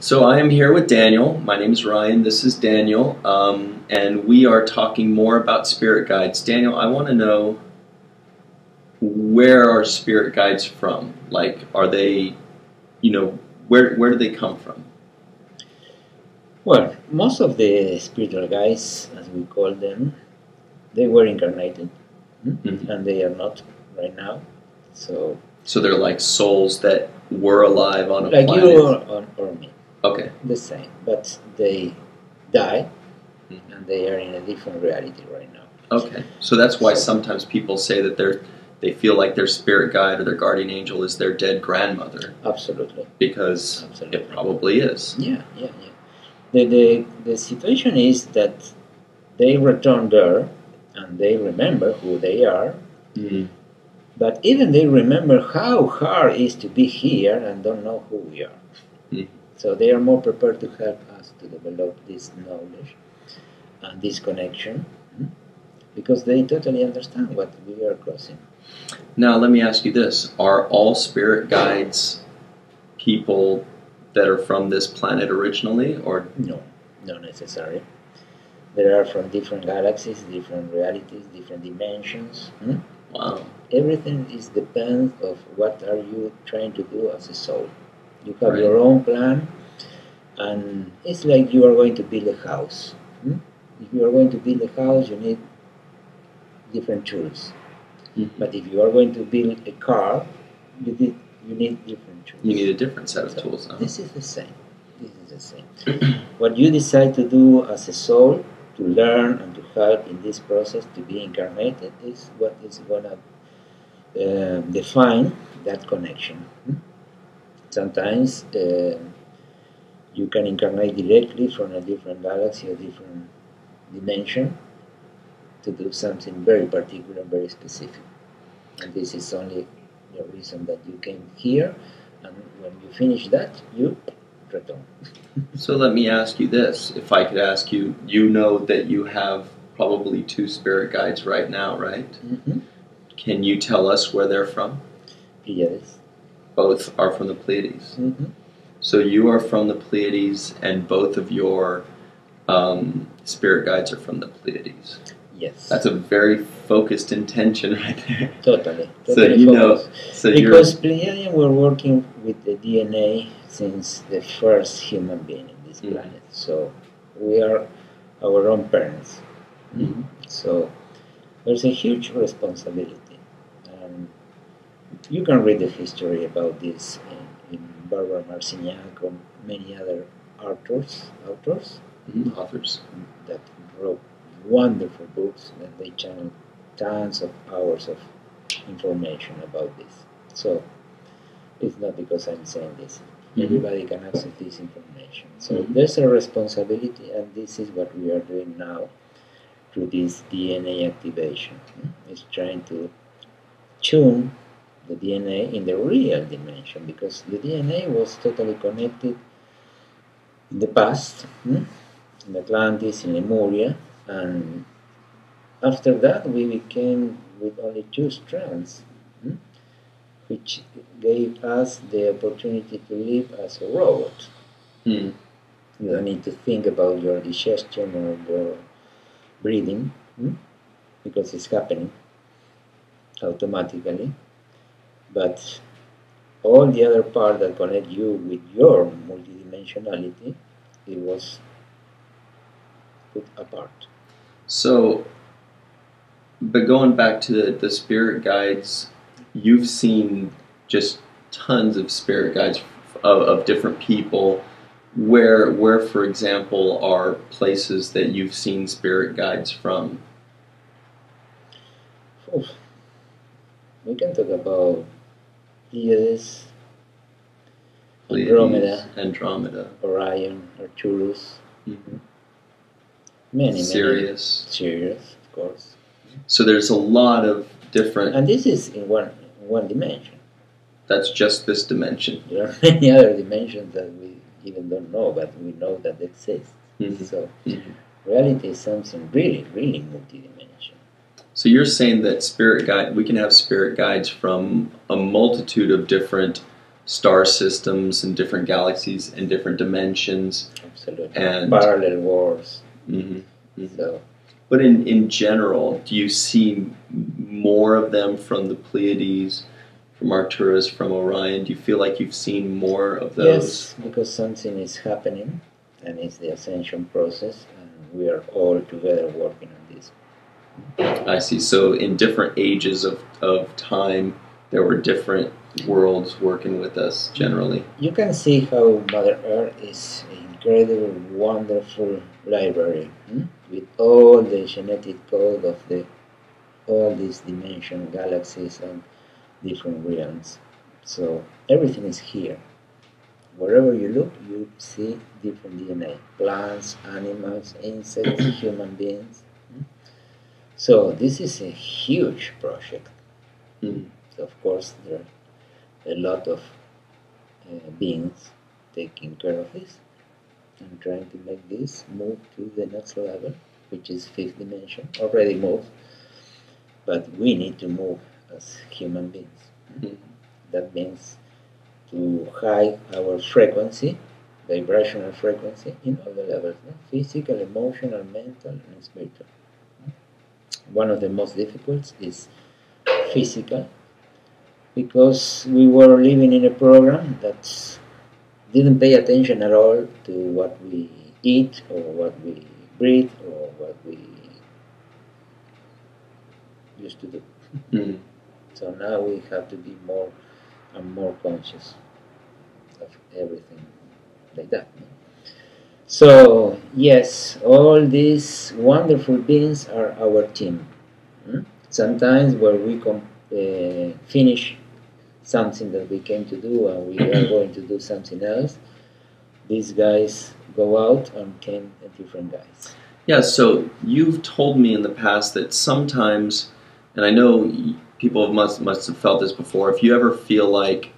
So I am here with Daniel. My name is Ryan. This is Daniel, and we are talking more about spirit guides. Daniel, I want to know, where are spirit guides from? Like, are they, where do they come from? Well, most of the spiritual guides, as we call them, they were incarnated, Mhm. and they are not right now. So, So they're like souls that were alive on a like planet. you or me, Okay. the same, but they die, Mhm. and they are in a different reality right now. Okay. So that's why So- sometimes people say that they feel like their spirit guide or their guardian angel is their dead grandmother, Absolutely, because absolutely. it probably is. Yeah. The situation is that they return there, and they remember who they are. Mhm. But even they remember how hard it is to be here and don't know who we are. Mhm. So they are more prepared to help us to develop this knowledge and this connection, because they totally understand what we are crossing. Now, let me ask you this. Are all spirit guides people that are from this planet originally, or No, not necessary. There are from different galaxies, different realities, different dimensions. wow? Everything is depends of what are you trying to do as a soul. You have Right. your own plan, and it's like you are going to build a house. If you are going to build a house, you need different tools. Mhm. But if you are going to build a car, you need different tools. You need a different set of So tools. Huh? this is the same. This is the same. What you decide to do as a soul, to learn and to help in this process to be incarnated, is what is gonna define that connection. Sometimes you can incarnate directly from a different galaxy or different dimension to do something very particular, very specific. And this is only the reason that you came here, and when you finish that, you return. So let me ask you this. If I could ask you, you know that you have probably 2 spirit guides right now, right? Mm-hmm. Can you tell us where they're from? Yes. Both are from the Pleiades. Mm-hmm. So you are from the Pleiades, and both of your spirit guides are from the Pleiades. Yes. That's a very focused intention right there. Totally. So Totally you know, focused. so Because Pleiadian were working with the DNA since the first human being in this planet. So we are our own parents. Mhm. So there's a huge responsibility. You can read the history about this in Barbara Marcignac or many other authors Authors. that wrote wonderful books, and they channel tons of hours of information about this. So it's not because I'm saying this. Mhm. Everybody can access this information. So Mhm. there's a responsibility, and this is what we are doing now through this DNA activation. It's trying to tune the DNA in the real dimension, because the DNA was totally connected in the past, in Atlantis, in Lemuria, and after that we became with only 2 strands, which gave us the opportunity to live as a robot. Hmm. You don't need to think about your digestion or your breathing, because it's happening automatically. But all the other part that connect you with your multidimensionality, it was put apart. So, but going back to the spirit guides, you've seen just tons of spirit guides of different people. Where, for example, are places that you've seen spirit guides from? Oof. We can talk about Pleiades, Pleiades, Andromeda, Andromeda, Orion, Arcturus, mhm. many, Sirius. Sirius, of course. So there's a lot of different. And this is in one dimension. That's just this dimension. There are many other dimensions that we even don't know, but we know that they exist. Mhm. So Mhm. reality is something really, really multidimensional. So you're saying that spirit guide, we can have spirit guides from a multitude of different star systems and different galaxies and different dimensions. Absolutely. And parallel worlds. Mm-hmm, mm-hmm. So, but in general, do you see more of them from the Pleiades, from Arcturus, from Orion? Do you feel like you've seen more of those? yes, because something is happening, and it's the ascension process, and we are all together working on this. I see. So in different ages of time, there were different worlds working with us generally. You can see how Mother Earth is an incredible, wonderful library with all the genetic code of all these dimension galaxies and different realms. So everything is here. Wherever you look, you see different DNA: plants, animals, insects, human beings. So this is a huge project. Mm. Of course, there are a lot of beings taking care of this and trying to make this move to the next level, which is fifth dimension. Already moved, but we need to move as human beings. Mm. That means to high our frequency, vibrational frequency, in all the levels, physical, emotional, mental, and spiritual. One of the most difficult is physical, because we were living in a program that didn't pay attention at all to what we eat or what we breathe or what we used to do. Mm. So now we have to be more and more conscious of everything like that. So yes, all these wonderful beings are our team. Sometimes where we finish something that we came to do and we are going to do something else, these guys go out and came different guys. Yeah, so you've told me in the past that sometimes, and I know people must have felt this before, if you ever feel like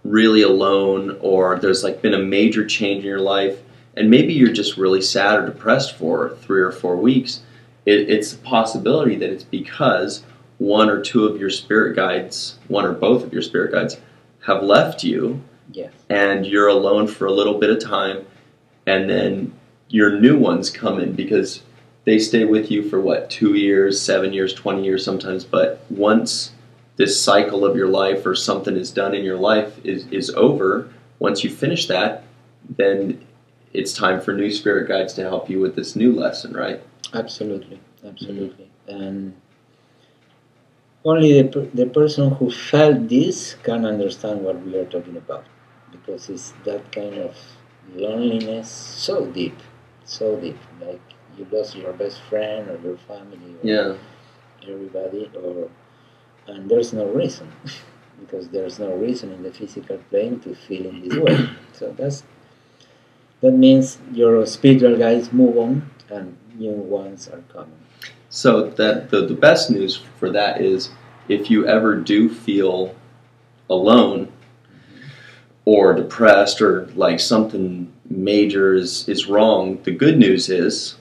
really alone or there's like been a major change in your life and maybe you're just really sad or depressed for 3 or 4 weeks, it's a possibility that it's because one or two of your spirit guides, one or both of your spirit guides have left you. Yes. And you're alone for a little bit of time, and then your new ones come in because they stay with you for what, 2 years, 7 years, 20 years sometimes, but once this cycle of your life or something is done in your life is over, once you finish that, then it's time for new spirit guides to help you with this new lesson, right? Absolutely, absolutely. And only the person who felt this can understand what we are talking about, because it's that kind of loneliness so deep, like you lost your best friend or your family or everybody, and there's no reason because there's no reason in the physical plane to feel in this way. So that means your spiritual guides move on and new ones are coming. So that the best news for that is if you ever do feel alone or depressed or like something major is wrong, the good news is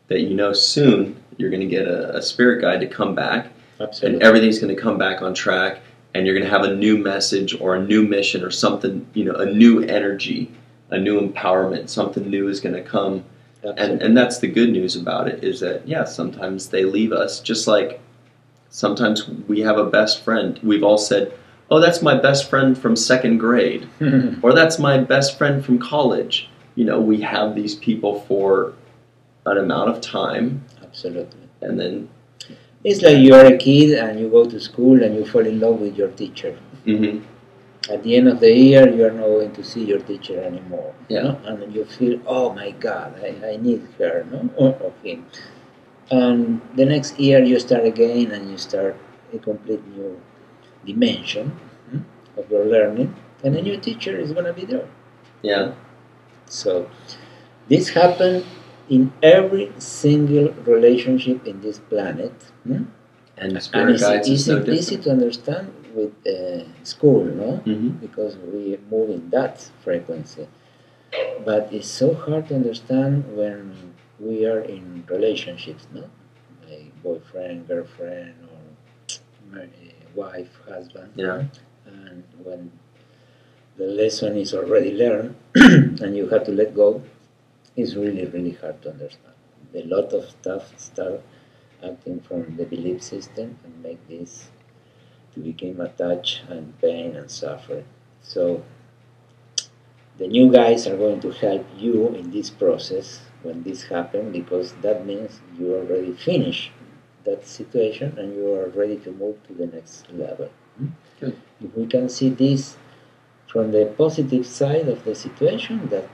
that you know soon you're going to get a spirit guide to come back. Absolutely. And everything's going to come back on track, and you're going to have a new message or a new mission or something, a new energy, a new empowerment, something new is going to come. And that's the good news about it, is that, yeah, sometimes they leave us, just like sometimes we have a best friend. We've all said, oh, that's my best friend from second grade, or that's my best friend from college. We have these people for an amount of time. Absolutely. And then it's like you are a kid and you go to school and you fall in love with your teacher. Mm-hmm. At the end of the year, you are not going to see your teacher anymore. Yeah. And you feel, oh my God, I need her, or him. And the next year you start again and you start a complete new dimension of your learning, and a new teacher is going to be there. Yeah. So this happened in every single relationship in this planet. And spirit guides is no different. Easy to understand with school, no? Mm-hmm. Because we move in that frequency. But it's so hard to understand when we are in relationships, no? Like boyfriend, girlfriend, or wife, husband. Yeah. And when the lesson is already learned and you have to let go, it's really, really hard to understand. A lot of stuff start acting from the belief system and make this to become attached and pain and suffering. So the new guys are going to help you in this process when this happens, because that means you already finished that situation and you are ready to move to the next level. Good. If we can see this from the positive side of the situation, that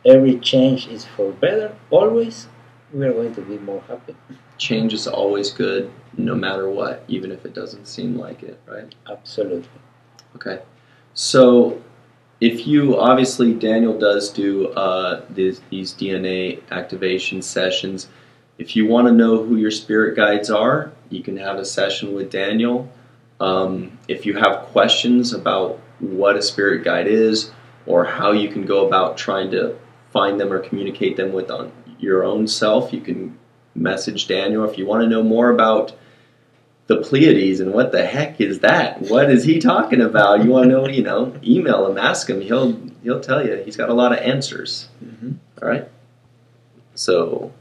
every change is for better, always, we are going to be more happy. Change is always good, no matter what, even if it doesn't seem like it, right? Absolutely. Okay. So, if you, obviously, Daniel does do these DNA activation sessions. If you want to know who your spirit guides are, you can have a session with Daniel. If you have questions about what a spirit guide is, or how you can go about trying to find them or communicate them with your own self, you can message Daniel. If you want to know more about the Pleiades and what the heck is that? What is he talking about? You want to know, email him, ask him. He'll tell you. He's got a lot of answers. Mm-hmm. All right? So